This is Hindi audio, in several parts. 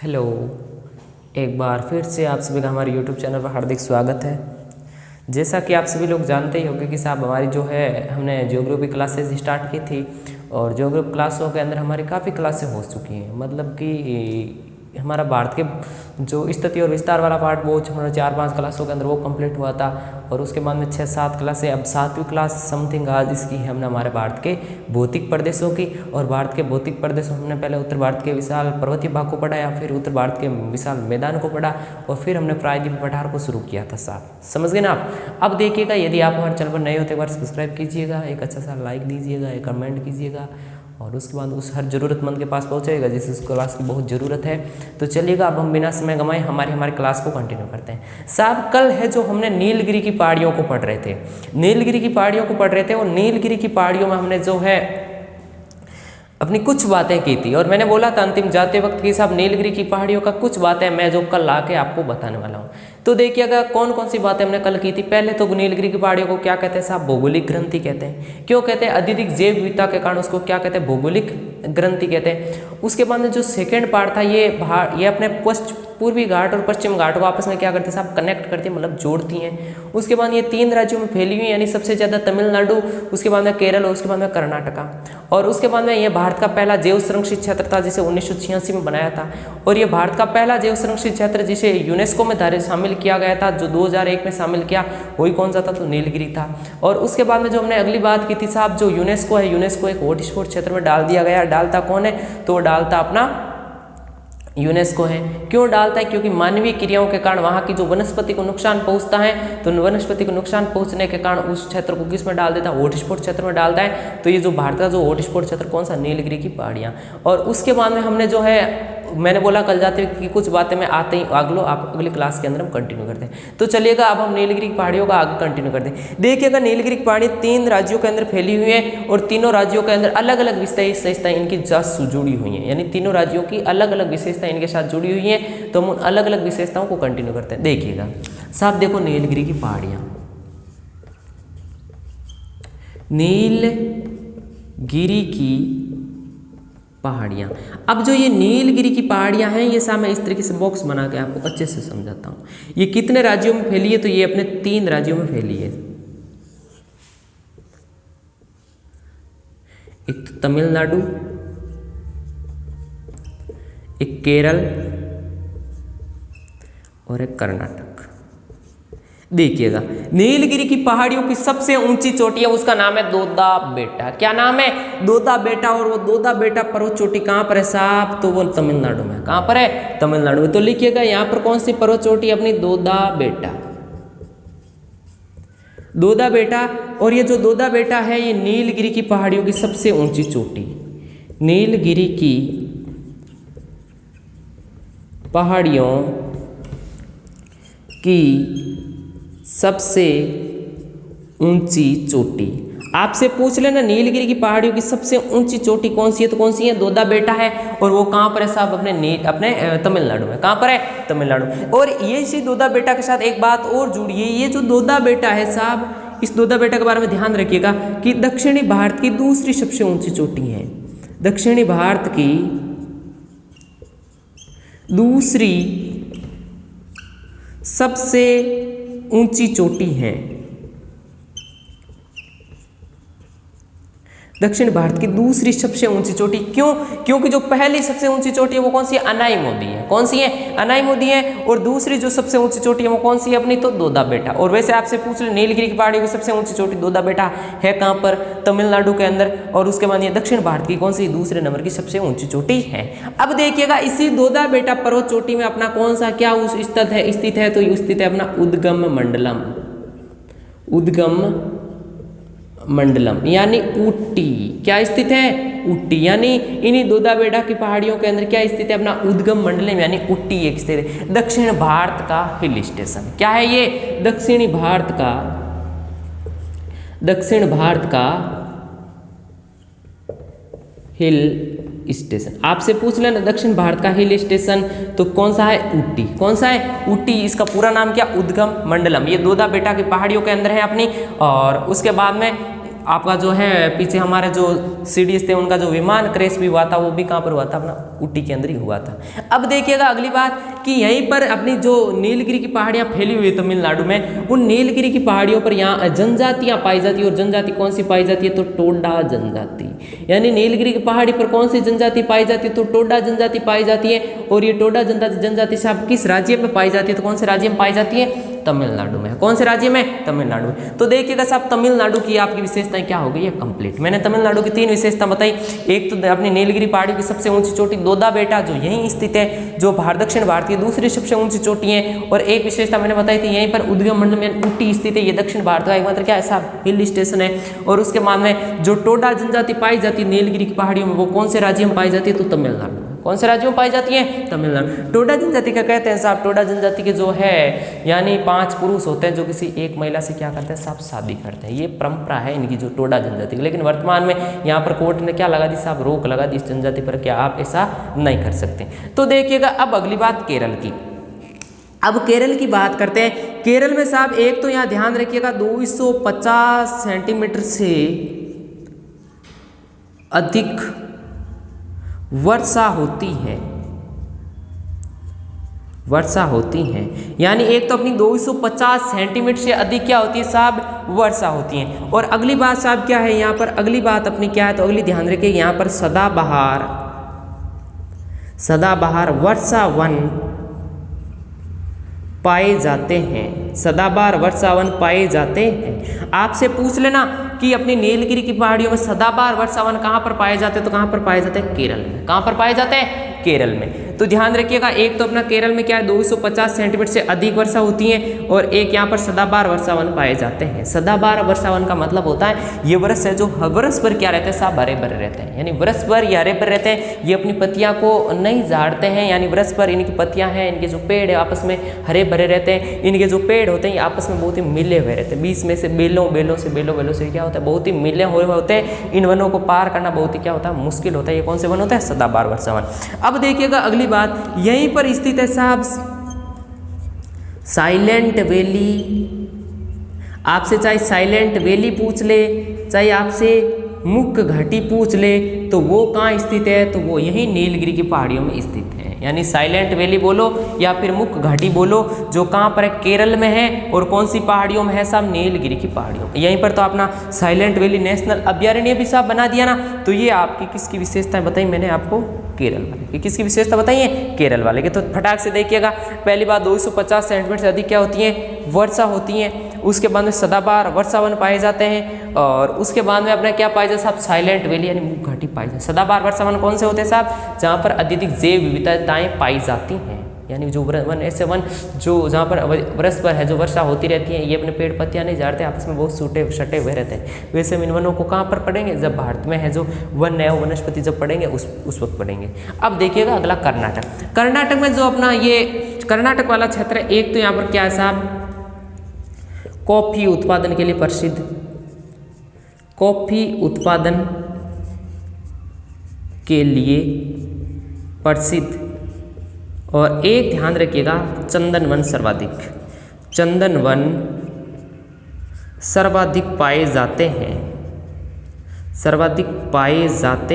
हेलो, एक बार फिर से आप सभी का हमारे यूट्यूब चैनल पर हार्दिक स्वागत है। जैसा कि आप सभी लोग जानते ही होंगे कि साहब हमारी जो है हमने ज्योग्राफी क्लासेस स्टार्ट की थी और ज्योग्राफी क्लासों के अंदर हमारी काफ़ी क्लासें हो चुकी हैं। मतलब कि हमारा भारत के जो स्थिति और विस्तार वाला पार्ट वो हमारा 4-5 क्लासों के अंदर वो कंप्लीट हुआ था और उसके बाद में 6-7 क्लासें, अब 7वीं क्लास समथिंग आज इसकी हमने हमारे भारत के भौतिक प्रदेशों की। और भारत के भौतिक प्रदेशों हमने पहले उत्तर भारत के विशाल पर्वतीय भाग को पढ़ा, या फिर उत्तर भारत के विशाल मैदान को पढ़ा और फिर हमने प्रायद्वीप पठार को शुरू किया था साहब। समझ गए ना आप। अब देखिएगा, यदि आप हमारे चैनल पर नए होते एक बार सब्सक्राइब कीजिएगा, एक अच्छा सा लाइक दीजिएगा, एक कमेंट कीजिएगा और उसके बाद उस हर ज़रूरतमंद के पास पहुंचेगा जिस उस क्लास की बहुत ज़रूरत है। तो चलिएगा, अब हम बिना समय गंवाए हमारी क्लास को कंटिन्यू करते हैं। साहब कल है जो हमने नीलगिरी की पहाड़ियों को पढ़ रहे थे, नीलगिरी की पहाड़ियों को पढ़ रहे थे और नीलगिरी की पहाड़ियों में हमने जो है अपनी कुछ बातें की थी और मैंने बोला था अंतिम जाते वक्त कि साहब नीलगिरी की पहाड़ियों का कुछ बातें मैं जो कल आके आपको बताने वाला हूँ। तो देखिएगा कौन कौन सी बातें हमने कल की थी। पहले तो नीलगिरी की पहाड़ियों को क्या कहते हैं साहब? भौगोलिक ग्रंथि कहते हैं। क्यों कहते हैं? अत्यधिक जैव विविधता के कारण उसको क्या कहते हैं? भौगोलिक ग्रंथि कहते हैं। उसके बाद में जो सेकेंड पार्ट था ये अपने पूर्वी घाट और पश्चिम घाट को आपस में क्या करते हैं साहब? कनेक्ट करती है, मतलब जोड़ती हैं। उसके बाद ये 3 राज्यों में फैली हुई, यानी सबसे ज़्यादा तमिलनाडु, उसके बाद में केरल और उसके बाद में कर्नाटका। और उसके बाद में ये भारत का पहला जैव संरक्षित क्षेत्र था जिसे 1986 में बनाया था। और ये भारत का पहला जैव संरक्षित क्षेत्र जिसे यूनेस्को में शामिल किया गया था, जो 2001 में शामिल किया, वही कौन सा था? तो नीलगिरी था। और उसके बाद में जो हमने अगली बात की थी साहब, जो यूनेस्को है, यूनेस्को एक हॉटस्पॉट क्षेत्र में डाल दिया गया। डालता कौन है? तो डालता अपना यूनेस्को है। क्यों डालता है? क्योंकि मानवीय क्रियाओं के कारण वहाँ की जो वनस्पति को नुकसान पहुँचता है, तो वनस्पति को नुकसान पहुँचने के कारण उस क्षेत्र को किस में डाल देता है? हॉटस्पॉट क्षेत्र में डालता है। तो ये जो भारत का जो हॉटस्पॉट क्षेत्र कौन सा? नीलगिरी की पहाड़ियाँ। और उसके बाद में हमने जो है मैंने बोला कल जाते हुए कि कुछ बातें मैं आते ही अगली क्लास के अंदर हम कंटिन्यू करते हैं। तो चलिएगा, अब हम नीलगिरी की पहाड़ियों का आगे कंटिन्यू करते हैं। देखिएगा, नीलगिरी की पहाड़ी 3 राज्यों के अंदर फैली हुई है और तीनों राज्यों के अंदर अलग अलग विशेषताएं इनकी साथ जुड़ी हुई हैं, यानी तीनों राज्यों की अलग अलग विशेषताएं इनके साथ जुड़ी हुई हैं। तो हम उन अलग अलग विशेषताओं को कंटिन्यू करते हैं। देखिएगा साहब, देखो नीलगिरी की पहाड़ियाँ, नीलगिरी की पहाड़ियाँ। अब जो ये नीलगिरी की पहाड़ियाँ हैं, ये साहब मैं इस तरीके से बॉक्स बना के आपको अच्छे से समझाता हूँ। ये कितने राज्यों में फैली है? तो ये अपने 3 राज्यों में फैली है। एक तो तमिलनाडु, एक केरल और एक कर्नाटक। देखिएगा, नीलगिरी की पहाड़ियों की सबसे ऊंची चोटी है, उसका नाम है दोदा बेटा। क्या नाम है? दोदा बेटा। और वो दोदा बेटा पर्वत चोटी कहाँ पर है साहब? तो वो तमिलनाडु में। कहाँ पर है? तमिलनाडु में। तो लिखिएगा यहाँ पर कौन सी पर्वत चोटी? अपनी दोदा बेटा, दोदा बेटा। और ये जो दोदा बेटा है ये नीलगिरी की पहाड़ियों की सबसे ऊंची चोटी, नीलगिरी की पहाड़ियों की सबसे ऊंची चोटी। आपसे पूछ लेना नीलगिरी की पहाड़ियों की सबसे ऊंची चोटी कौन सी है? तो कौन सी है? दोदा बेटा है। और वो कहाँ पर है साहब? अपने तमिलनाडु में। कहाँ पर है? तमिलनाडु। और ये इसी दोदा बेटा के साथ एक बात और जुड़ी है। ये जो दोदा बेटा है साहब, इस दोदा बेटा के बारे में ध्यान रखिएगा कि दक्षिणी भारत की दूसरी सबसे ऊंची चोटी है। दक्षिणी भारत की दूसरी सबसे ऊंची चोटी है। दक्षिण भारत की दूसरी सबसे ऊंची चोटी। क्यों? क्योंकि जो पहली सबसे ऊंची चोटी है वो कौन सी है? अनाई है। कौन सी है? अनाई है। और दूसरी जो सबसे ऊंची चोटी है वो कौन सी है? अपनी तो दोदा बेटा। और वैसे आपसे पूछ ले नीलगिरी की पहाड़ियों की सबसे ऊंची चोटी दोदा बेटा है कहाँ पर? तमिलनाडु के अंदर। और उसके बाद ये दक्षिण भारत की कौन सी? दूसरे नंबर की सबसे ऊंची चोटी है। अब देखिएगा, इसी दोदा बेटा पर्वत चोटी में अपना कौन सा क्या स्थित है? तो स्थित है अपना उद्गम मंडलम, उद्गम मंडलम यानी ऊटी। क्या स्थित है? ऊटी। यानी इन्हीं दोदा बेटा की पहाड़ियों के अंदर क्या स्थित है? अपना उद्गम मंडलम यानी ऊटी एक स्थित है। दक्षिण भारत का हिल स्टेशन। क्या है ये? दक्षिण भारत का हिल स्टेशन। आपसे पूछ लेना दक्षिण भारत का हिल स्टेशन तो कौन सा है? ऊटी। कौन सा है? ऊटी। इसका पूरा नाम क्या? उद्गम मंडलम। ये दोदा बेटा की पहाड़ियों के अंदर है अपनी। और उसके बाद में आपका जो है पीछे हमारे जो CDS थे उनका जो विमान क्रैश भी हुआ था वो भी कहाँ पर हुआ था, अपना ऊटी के अंदर ही हुआ था। अब देखिएगा अगली बात कि यहीं पर अपनी जो नीलगिरी की पहाड़ियाँ फैली हुई है तमिलनाडु में, उन नीलगिरी की पहाड़ियों पर यहाँ जनजातियाँ पाई जाती है। और जनजाति कौन सी पाई जाती है, तो टोडा जनजाति। यानी नीलगिरी की पहाड़ी पर कौन सी जनजाति पाई जाती है, तो टोडा जनजाति पाई जाती है। और ये टोडा जनजाति साहब किस राज्य में पाई जाती है, तो कौन से राज्य में पाई जाती है, तमिलनाडु में। कौन से राज्य में, तमिलनाडु में। तो देखिएगा साहब तमिलनाडु की आपकी विशेषताएं क्या हो गई है, कंप्लीट। मैंने तमिलनाडु की 3 विशेषता बताई। एक तो अपनी नीलगिरी पहाड़ी की सबसे ऊंची चोटी दोदा बेटा जो यहीं स्थित है, जो दक्षिण भारत की दूसरी सबसे ऊंची चोटी है। और एक विशेषता मैंने बताई थी, यहीं पर उद्गम मंडल में ऊटी स्थित है, ये दक्षिण भारत का एकमात्र क्या है साहब, हिल स्टेशन है। और उसके बाद में जो टोडा जनजाति पाई जाती है नीलगिरी की पहाड़ियों में, वो कौन से राज्य में पाई जाती है, तो तमिलनाडु में। कौन से राज्यों में पाई जाती है, तमिलनाडु। टोडा जनजाति का कहते हैं साहब, टोडा जनजाति के जो है यानी 5 पुरुष होते हैं जो किसी एक महिला से क्या करते हैं साहब, शादी करते हैं। ये परंपरा है इनकी जो टोडा जनजाति की। लेकिन वर्तमान में यहाँ पर कोर्ट ने क्या लगा दी साहब, रोक लगा दी इस जनजाति पर, क्या आप ऐसा नहीं कर सकते। तो देखिएगा अब अगली बात केरल की। अब केरल की बात करते हैं। केरल में साहब एक तो यहाँ ध्यान रखिएगा 250 सेंटीमीटर से अधिक वर्षा होती है, वर्षा होती है। यानी एक तो अपनी 250 सेंटीमीटर से अधिक क्या होती है साहब, वर्षा होती है। और अगली बात साहब क्या है यहाँ पर, अगली बात अपनी क्या है, तो अगली ध्यान रखिए यहाँ पर सदाबहार वर्षा वन पाए जाते हैं, सदाबहार वर्षा वन पाए जाते हैं। आपसे पूछ लेना कि अपनी नीलगिरी की पहाड़ियों में सदाबहार वर्षा वन कहाँ पर पाए जाते हैं, तो कहाँ पर पाए जाते हैं, केरल में। कहाँ पर पाए जाते हैं, केरल में। तो ध्यान रखिएगा एक तो अपना केरल में क्या है 250 सेंटीमीटर से अधिक वर्षा होती है, और एक यहाँ पर सदाबहार वर्षा वन पाए जाते हैं। सदाबहार वर्षा वन का मतलब होता है ये वृक्ष है जो वर्ष भर क्या रहते हैं साहब, हरे भरे रहते हैं। यानी वर्ष भर ये हरे भरे रहते हैं, ये अपनी पत्तियां को नहीं झाड़ते हैं। यानी वर्ष भर इनकी पत्तियां हैं, इनके जो पेड़ है आपस में हरे भरे रहते हैं। इनके जो पेड़ होते हैं ये आपस में बहुत ही मिले हुए रहते हैं। बीच में से बेलों से क्या होता है, बहुत ही मिले हुए होते हैं। इन वनों को पार करना बहुत ही क्या होता है, मुश्किल होता है। ये कौन से वन होता है, सदाबहार वर्षा वन। अब देखिएगा अगली बात, यहीं पर स्थित है साहब साइलेंट वैली। आपसे चाहे साइलेंट वैली पूछ ले, चाहे आपसे मुख्य घाटी पूछ ले, तो वो कहाँ स्थित है, तो वो यही नीलगिरी की पहाड़ियों में स्थित है। यानी साइलेंट वैली बोलो या फिर मुख्य घाटी बोलो, जो कहाँ पर है, केरल में है। और कौन सी पहाड़ियों में है साहब, नीलगिरी की पहाड़ियों में। यहीं पर तो अपना साइलेंट वैली नेशनल अभयारण्य भी साहब बना दिया ना। तो ये आपकी किसकी विशेषताएं बताई मैंने आपको, केरल वाले की। किसकी विशेषता बताई है, केरल वाले की। तो फटाक से देखिएगा, पहली बात 250 सेंटीमीटर से अधिक क्या होती है, वर्षा होती है। उसके बाद में सदाबहार वर्षा वन पाए जाते हैं। और उसके बाद में अपना क्या पाया जाए साहब, साइलेंट वैली यानी मुख्य घाटी पाई जाए। सदाबहार वर्षा वन कौन से होते हैं साहब, जहाँ पर अत्यधिक जैव विविधताएं पाई जाती हैं। यानी जो वन ऐसे वन जो जहाँ पर वर्ष पर है जो वर्षा होती रहती है, ये अपने पेड़ पत्तियां नहीं झाड़ते, आपस में बहुत सटे हुए रहते हैं। वैसे हम इन वनों को कहाँ पर पढ़ेंगे, जब भारत में है जो वन नया वनस्पति जब पढ़ेंगे उस वक्त पढ़ेंगे। अब देखिएगा अगला कर्नाटक। कर्नाटक में जो अपना ये कर्नाटक वाला क्षेत्र है, एक तो यहाँ पर क्या है साहब, कॉफी उत्पादन के लिए प्रसिद्ध, कॉफी उत्पादन के लिए प्रसिद्ध। और एक ध्यान रखिएगा, चंदन वन सर्वाधिक पाए जाते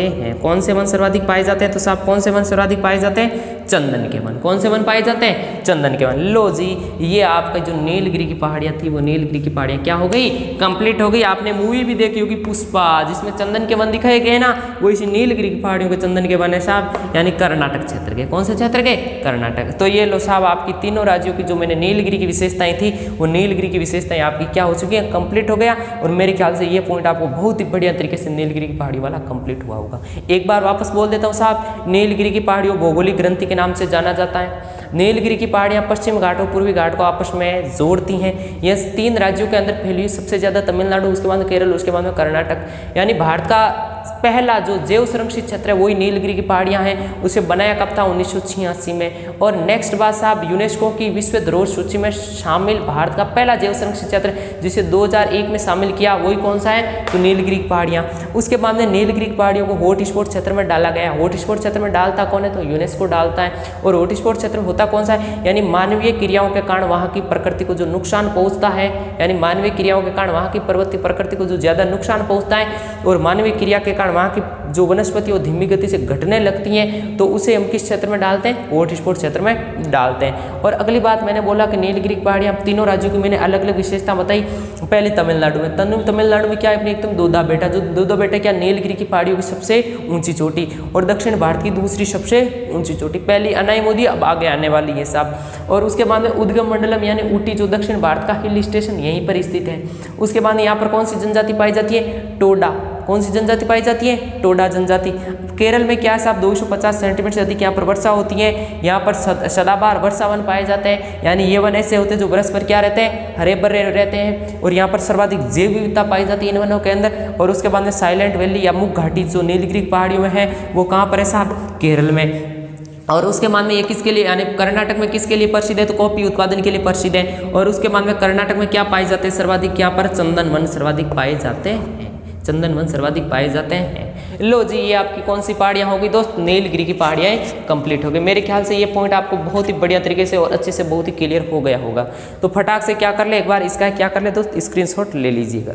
हैं, कौन से वन सर्वाधिक पाए जाते हैं, तो साहब कौन से वन सर्वाधिक पाए जाते हैं, चंदन के वन। कौन से वन पाए जाते हैं, चंदन के वन। लो जी, ये आपका जो नीलगिरी की पहाड़ियाँ थी, वो नीलगिरी की पहाड़ियाँ क्या हो गई, कंप्लीट हो गई। आपने मूवी भी देखी होगी पुष्पा, जिसमें चंदन के वन दिखाए गए ना, वो इसी नीलगिरी की पहाड़ियों के चंदन के वन है साहब, यानी कर्नाटक क्षेत्र के। कौन से क्षेत्र के, कर्नाटक। तो ये लो साहब आपकी तीनों राज्यों की जो मैंने नीलगिरी की विशेषताएं थी, वो नीलगिरी की विशेषताएं आपकी क्या हो चुकी है, कंप्लीट हो गया। और मेरे ख्याल से ये पॉइंट आपको बहुत ही बढ़िया तरीके से नीलगिरी की पहाड़ी वाला कंप्लीट हुआ होगा। एक बार वापस बोल देता हूँ साहब, नीलगिरी की पहाड़ियों भौगोलिक ग्रंथि के नाम से जाना जाता है। नीलगिरी की पहाड़ियाँ पश्चिम घाट और पूर्वी घाट को आपस में जोड़ती हैं। यह 3 राज्यों के अंदर फैली हुई सबसे ज़्यादा तमिलनाडु, उसके बाद केरल, उसके बाद में कर्नाटक। यानी भारत का पहला जो जैव संरक्षित क्षेत्र है वही नीलगिरी की पहाड़ियां हैं। उसे बनाया कब था? 1986 में। और नेक्स्ट बात साहब, यूनेस्को की विश्व धरोहर सूची में शामिल भारत का पहला जैव संरक्षित क्षेत्र जिसे 2001 में शामिल किया वही कौन सा है? तो नीलगिरी की पहाड़ियां। उसके बाद में नीलगिरी की पहाड़ियों को हॉट स्पॉट क्षेत्र में डाला गया। हॉट स्पॉट क्षेत्र में डालता कौन है? तो यूनेस्को डालता है। और हॉट स्पॉट क्षेत्र होता कौन सा है? यानी मानवीय क्रियाओं के कारण वहाँ की प्रकृति को जो नुकसान पहुँचता है, यानी मानवीय क्रियाओं के कारण वहाँ की प्रकृति को जो ज़्यादा नुकसान पहुँचता है और मानवीय क्रिया के कारण वहाँ की जो वनस्पति वो धीमी गति से घटने लगती हैं, तो उसे हम किस क्षेत्र में डालते हैं? हॉट स्पॉट क्षेत्र में डालते हैं। और अगली बात मैंने बोला कि नीलगिरी की पहाड़ियाँ तीनों राज्यों की मैंने अलग अलग विशेषता बताई। पहले तमिलनाडु में, तमिलनाडु में क्या है? अपनी एकदम दोदा बेटा, जो दोदा बेटा क्या? नीलगिरी की पहाड़ियों की सबसे ऊंची चोटी और दक्षिण भारत की दूसरी सबसे ऊंची चोटी। पहली अनाईमोदी, अब आगे आने वाली है साहब। और उसके बाद में उद्गम मंडलम यानी ऊटी, जो दक्षिण भारत का हिल स्टेशन यहीं पर स्थित है। उसके बाद यहाँ पर कौन सी जनजाति पाई जाती है? टोडा। कौन सी जनजाति पाई जाती है? टोडा जनजाति। केरल में क्या है साहब? 250 सेंटीमीटर से अधिक यहाँ पर वर्षा होती है। यहाँ पर सदाबहार वर्षा वन पाए जाते हैं, यानी ये वन ऐसे होते हैं जो बरस पर क्या रहते हैं? हरे भरे रहते हैं। और यहाँ पर सर्वाधिक जैव विविधता पाई जाती है इन वनों के अंदर। और उसके बाद में साइलेंट वैली या मुख घाटी जो नीलगिरी पहाड़ियों में है वो कहाँ पर है साहब? केरल में। और उसके बाद में ये किसके लिए, यानी कर्नाटक में किसके लिए प्रसिद्ध है? तो कॉफी उत्पादन के लिए प्रसिद्ध है। और उसके बाद में कर्नाटक में क्या पाए जाते हैं सर्वाधिक? यहाँ पर चंदन वन सर्वाधिक पाए जाते हैं। चंदन वन सर्वाधिक पाए जाते हैं। लो जी, ये आपकी कौन सी पहाड़ियाँ होगी दोस्त? नीलगिरी की पहाड़ियाँ कंप्लीट हो गई। मेरे ख्याल से ये पॉइंट आपको बहुत ही बढ़िया तरीके से और अच्छे से बहुत ही क्लियर हो गया होगा। तो फटाक से क्या कर ले, एक बार इसका क्या कर ले दोस्त? स्क्रीनशॉट ले लीजिएगा।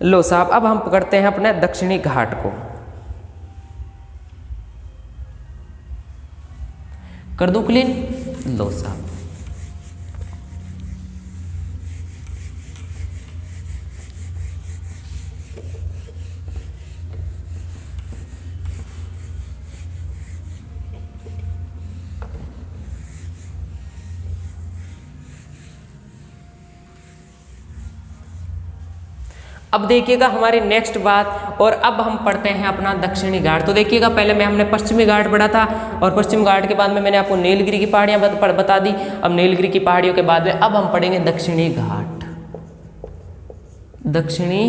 लो साहब, अब हम पकड़ते हैं अपने दक्षिणी घाट को। कर दूं क्लीन? लो साहब, अब देखिएगा हमारी नेक्स्ट बात, और अब हम पढ़ते हैं अपना दक्षिणी घाट। तो देखिएगा पहले मैं हमने पश्चिमी घाट पढ़ा था और पश्चिम घाट के बाद में मैंने आपको नीलगिरी की पहाड़ियाँ बता दी। अब नीलगिरी की पहाड़ियों के बाद में अब हम पढ़ेंगे दक्षिणी घाट। दक्षिणी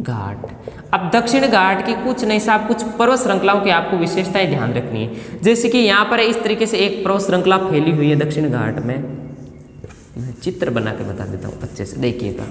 घाट। अब दक्षिण घाट की कुछ नहीं साहब, कुछ पर्वत श्रृंखलाओं की आपको विशेषताएं ध्यान रखनी है। जैसे कि यहाँ पर इस तरीके से एक पर्वत श्रृंखला फैली हुई है दक्षिण घाट में। मैं चित्र बना के बता देता हूँ अच्छे से, देखिएगा।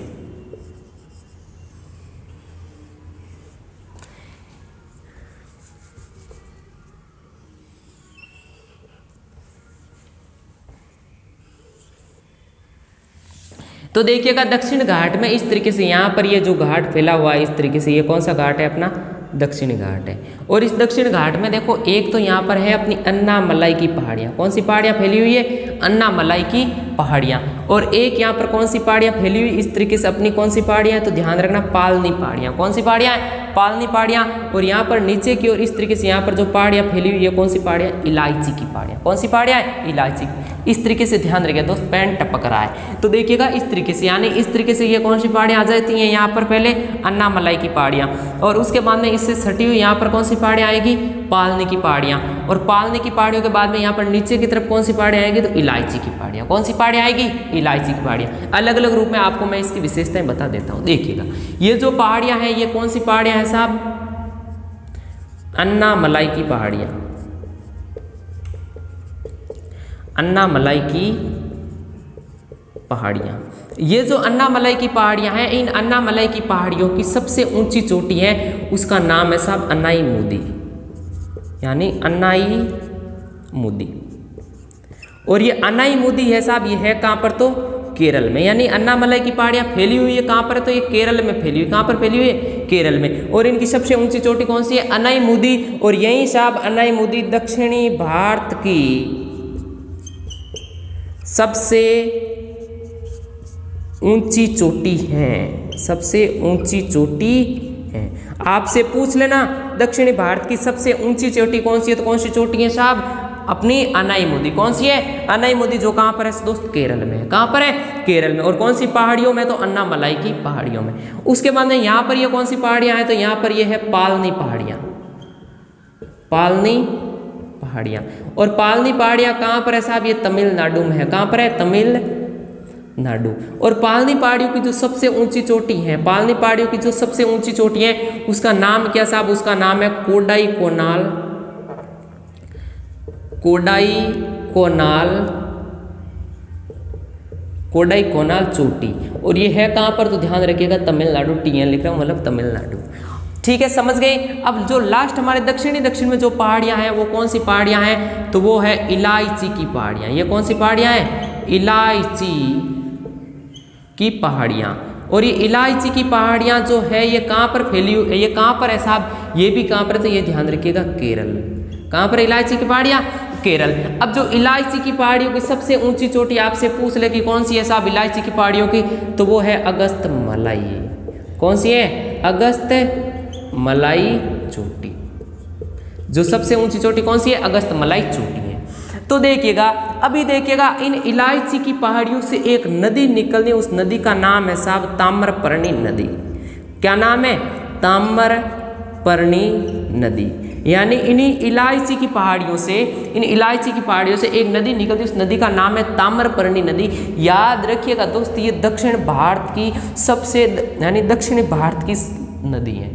तो देखिएगा दक्षिण घाट में इस तरीके से यहाँ पर ये जो घाट फैला हुआ है इस तरीके से, ये कौन सा घाट है? अपना दक्षिण घाट है। और इस दक्षिण घाट में देखो, एक तो यहाँ पर है अपनी अन्नामलाई की पहाड़ियाँ। कौन सी पहाड़ियाँ फैली हुई है? अन्नामलाई की पहाड़ियाँ। और एक यहाँ पर कौन सी पहाड़ियाँ फैली हुई इस तरीके से, अपनी कौन सी पहाड़ियाँ है? तो ध्यान रखना, पालनी पहाड़ियाँ। कौन सी पहाड़ियाँ है? पालनी पहाड़ियाँ। और यहाँ पर नीचे की ओर इस तरीके से यहाँ पर जो पहाड़ियाँ फैली हुई है कौन सी पहाड़ियाँ? इलायची की पहाड़ियाँ। कौन सी पहाड़ियाँ है? इलायची। इस तरीके से ध्यान रखिए दोस्त, पेन टपक रहा है। तो देखिएगा इस तरीके से, यानी इस तरीके से ये कौन सी पहाड़ियाँ आ जाती हैं? यहाँ पर पहले अन्नामलाई की पहाड़ियाँ, और उसके बाद में इससे सटी हुई यहाँ पर कौन सी पहाड़ियाँ आएगी? पालनी की पहाड़ियाँ। और पालनी की पहाड़ियों के बाद में यहाँ पर नीचे की तरफ कौन सी पहाड़ियाँ आएगी? तो इलायची की पहाड़ियाँ। कौन सी पहाड़ियाँ आएगी? इलायची की पहाड़ियाँ। अलग अलग रूप में आपको मैं इसकी विशेषताएं बता देता हूँ। देखिएगा ये जो पहाड़ियाँ हैं ये कौन सी पहाड़ियाँ हैं साहब? अन्नामलाई की पहाड़ियाँ। अन्नामलाई की पहाड़ियाँ। ये जो अन्नामलाई की पहाड़ियाँ हैं, इन अन्नामलाई की पहाड़ियों की सबसे ऊंची चोटी है, उसका नाम है साहब अन्नाईमुदी, यानी अन्नाईमुदी। और ये अन्नाईमुदी है साहब, ये है कहाँ पर? तो केरल में। यानी अन्नामलाई की पहाड़ियाँ फैली हुई है कहाँ पर है? तो ये केरल में फैली हुई। कहाँ पर फैली हुई है? केरल में। और इनकी सबसे ऊंची चोटी कौन सी है? अन्नाईमुदी। और यही साहब अन्नाईमुदी दक्षिणी भारत की सबसे ऊंची चोटी है। सबसे ऊंची चोटी है। आपसे पूछ लेना दक्षिणी भारत की सबसे ऊंची चोटी कौन सी है? तो कौन सी चोटी है साहब? अपनी अन्नाईमुदी। कौन सी है? अन्नाईमुदी, जो कहाँ पर है दोस्त? केरल में। कहाँ पर है? केरल में। और कौन सी पहाड़ियों में? तो अन्नामलाई की पहाड़ियों में। उसके बाद में यहाँ पर ये कौन सी पहाड़ियाँ हैं? तो यहाँ पर ये है पालनी पहाड़ियाँ। पालनी पहाड़ियाँ। और पालनी पहाड़ियाँ कहाँ पर है साहब? ये तमिलनाडु में है। कहाँ पर है? तमिलनाडु नाडु। और पालनी पहाड़ियों की जो सबसे ऊंची चोटी है, पालनी पहाड़ियों की जो सबसे ऊंची चोटी है उसका नाम क्या साहब? उसका नाम है कोडाई कोनाल, कोडाई कोनाल, कोडाई कोनाल चोटी। और ये है कहाँ पर? तो ध्यान रखिएगा तमिलनाडु, TN लिख रहा हूँ मतलब तमिलनाडु। ठीक है, समझ गए। अब जो लास्ट हमारे दक्षिण में जो पहाड़ियाँ हैं वो कौन सी पहाड़ियाँ हैं? तो वो है इलायची की पहाड़ियाँ। ये कौन सी पहाड़ियाँ हैं? इलायची की पहाड़ियाँ। और ये इलायची की पहाड़ियाँ जो है ये कहाँ पर फैली हुई? ये कहाँ पर है साहब? ये भी कहाँ पर है? तो ये ध्यान रखिएगा केरल। कहाँ पर इलायची की पहाड़ियाँ? केरल। अब जो इलायची की पहाड़ियों की सबसे ऊंची चोटी आपसे पूछ ले कि कौन सी है साहब इलायची की पहाड़ियों की, तो वो है अगस्त मलाई। कौन सी है? अगस्त मलाई चोटी। जो सबसे ऊंची चोटी कौन सी है? अगस्त मलाई चोटी है। तो देखिएगा, अभी देखिएगा इन इलायची की पहाड़ियों से एक नदी निकलती है, उस नदी का नाम है साहब ताम्रपर्णी नदी। क्या नाम है? ताम्रपर्णी नदी। यानी इन्हीं इलायची की पहाड़ियों से, इन इलायची की पहाड़ियों से एक नदी निकलती है, उस नदी का नाम है ताम्रपर्णी नदी। याद रखिएगा दोस्त, ये दक्षिण भारत की सबसे यानी दक्षिणी भारत की नदी है,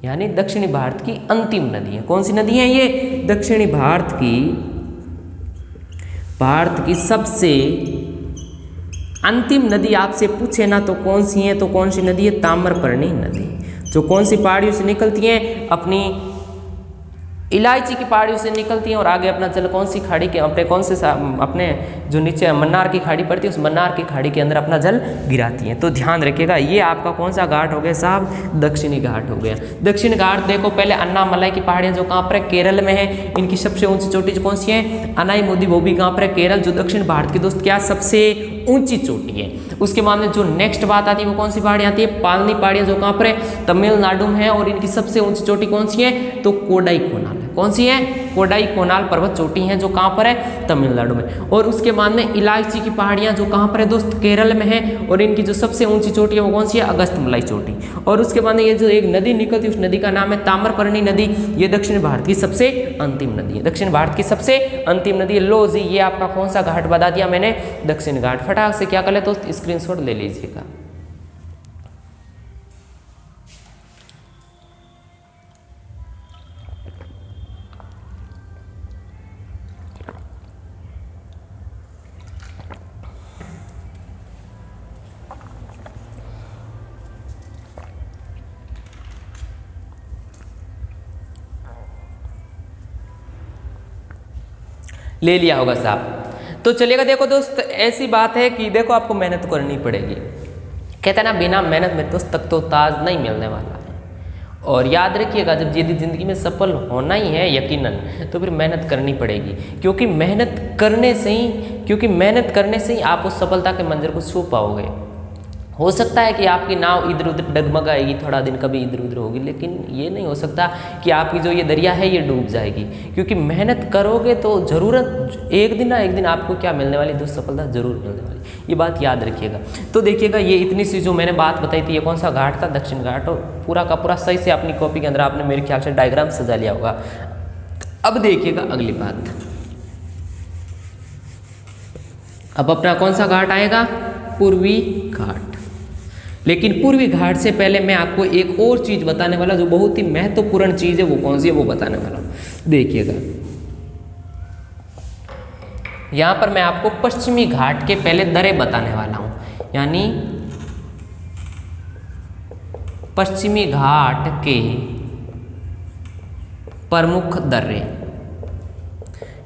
यानी दक्षिणी भारत की अंतिम नदी है। कौन सी नदी है ये? दक्षिणी भारत की सबसे अंतिम नदी आपसे पूछे ना तो कौन सी है? तो कौन सी नदी है? ताम्रपर्णी नदी। जो कौन सी पहाड़ियों से निकलती है? अपनी इलायची की पहाड़ियों से निकलती हैं और आगे अपना जल कौन सी खाड़ी के अपने जो नीचे मन्नार की खाड़ी पड़ती है उस मन्नार की खाड़ी के अंदर अपना जल गिराती हैं। तो ध्यान रखिएगा, ये आपका कौन सा घाट हो गया साहब? दक्षिणी घाट हो गया। दक्षिण घाट देखो, पहले अन्नामलाई की पहाड़ियाँ जो कहाँ पर है? केरल में है। इनकी सबसे ऊंची चोटी जो कौन सी है? अनाईमुदी, वो भी कहाँ पर है? केरल। जो दक्षिण भारत की दोस्त क्या सबसे ऊंची चोटी है। उसके बाद में जो नेक्स्ट बात आती है वो कौन सी पहाड़ी आती है? पालनी पहाड़ियाँ जो कहाँ पर है? तमिलनाडु में है। और इनकी सबसे ऊंची चोटी कौन सी है? तो कोडाई कोनाल है। कौन सी है? कोडाई कोनाल पर्वत चोटी है जो कहाँ पर है? तमिलनाडु में। और उसके बाद में इलायची की पहाड़ियाँ जो कहाँ पर है दोस्त? केरल में है। और इनकी जो सबसे ऊंची चोटी है वो कौन सी है? अगस्त मलाई चोटी। और उसके बाद में ये जो एक नदी निकलती है उस नदी का नाम है ताम्रपर्णी नदी। ये दक्षिण भारत की सबसे अंतिम नदी है, दक्षिण भारत की सबसे अंतिम नदी है। लो जी, ये आपका कौन सा घाट बता दिया मैंने? दक्षिण घाट। फटाक से क्या कर ले दोस्त? स्क्रीनशॉट ले लीजिएगा। ले लिया होगा साहब। तो चलिएगा, देखो दोस्त ऐसी बात है कि देखो आपको मेहनत करनी पड़ेगी। कहते हैं ना, बिना मेहनत में दोस्त तक तो ताज नहीं मिलने वाला है। और याद रखिएगा, जब यदि ज़िंदगी में सफल होना ही है यकीनन, तो फिर मेहनत करनी पड़ेगी। क्योंकि मेहनत करने से ही आप उस सफलता के मंजर को छू पाओगे। हो सकता है कि आपकी नाव इधर उधर डगमगाएगी, थोड़ा दिन कभी इधर उधर होगी, लेकिन ये नहीं हो सकता कि आपकी जो ये दरिया है ये डूब जाएगी। क्योंकि मेहनत करोगे तो ज़रूरत एक दिन ना एक दिन आपको क्या मिलने वाली? दोस्त सफलता जरूर मिलने वाली, ये बात याद रखिएगा। तो देखिएगा, ये इतनी सी जो मैंने बात बताई थी, ये कौन सा घाट था? दक्षिण घाट। और पूरा का पूरा सही से अपनी कॉपी के अंदर आपने मेरे ख्याल से डायग्राम सजा लिया होगा। अब देखिएगा अगली बात, अब अपना कौन सा घाट आएगा? पूर्वी घाट। लेकिन पूर्वी घाट से पहले मैं आपको एक और चीज़ बताने वाला, जो बहुत ही महत्वपूर्ण चीज़ है, वो कौन सी है वो बताने वाला हूँ। देखिएगा, यहाँ पर मैं आपको पश्चिमी घाट के पहले दरे बताने वाला हूँ, यानी पश्चिमी घाट के प्रमुख दर्रे।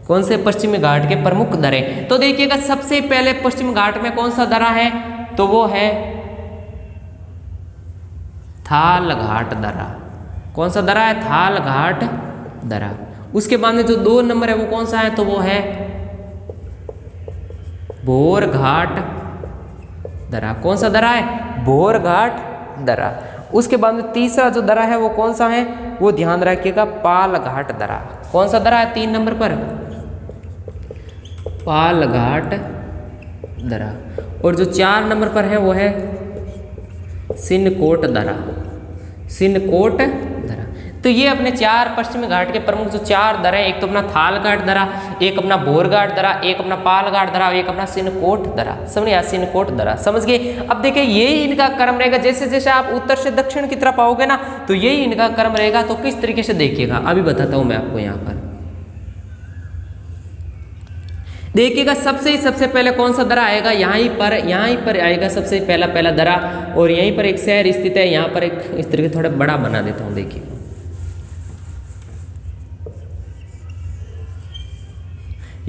कौन से? पश्चिमी घाट के प्रमुख दर्रे। तो देखिएगा, सबसे पहले पश्चिम घाट में कौन सा दर्रा है? तो वो है थाल घाट दर्रा। कौन सा दर्रा है? थाल घाट दर्रा। उसके बाद में जो 2 नंबर है वो कौन सा है? तो वो है भोर घाट दर्रा। कौन सा दर्रा है? भोर घाट दर्रा। उसके बाद में तीसरा जो दर्रा है वो कौन सा है? वो ध्यान रखिएगा, पाल घाट दर्रा। कौन सा दर्रा है 3 नंबर पर? पाल घाट दर्रा। और जो 4 नंबर पर है वो है सिनकोट दर्रा। सिनकोट दर्रा। तो ये अपने 4 पश्चिमी घाट के प्रमुख जो 4 दर्रे हैं, एक तो अपना थालघाट दर्रा, एक अपना भोरघाट दर्रा, एक अपना पालघाट दर्रा, एक अपना सिनकोट दर्रा। समझ गए, सिनकोट दर्रा समझ गए। अब देखिए यही इनका क्रम रहेगा, जैसे जैसे आप उत्तर से दक्षिण की तरफ आओगे ना तो यही इनका क्रम रहेगा। तो किस तरीके से देखिएगा अभी बताता हूं मैं आपको। यहाँ पर देखिएगा सबसे पहले कौन सा दर्रा आएगा, यहीं पर आएगा सबसे पहला दर्रा, और यहीं पर एक शहर स्थित है। यहाँ पर एक इस तरीके थोड़ा बड़ा बना देता हूं, देखिए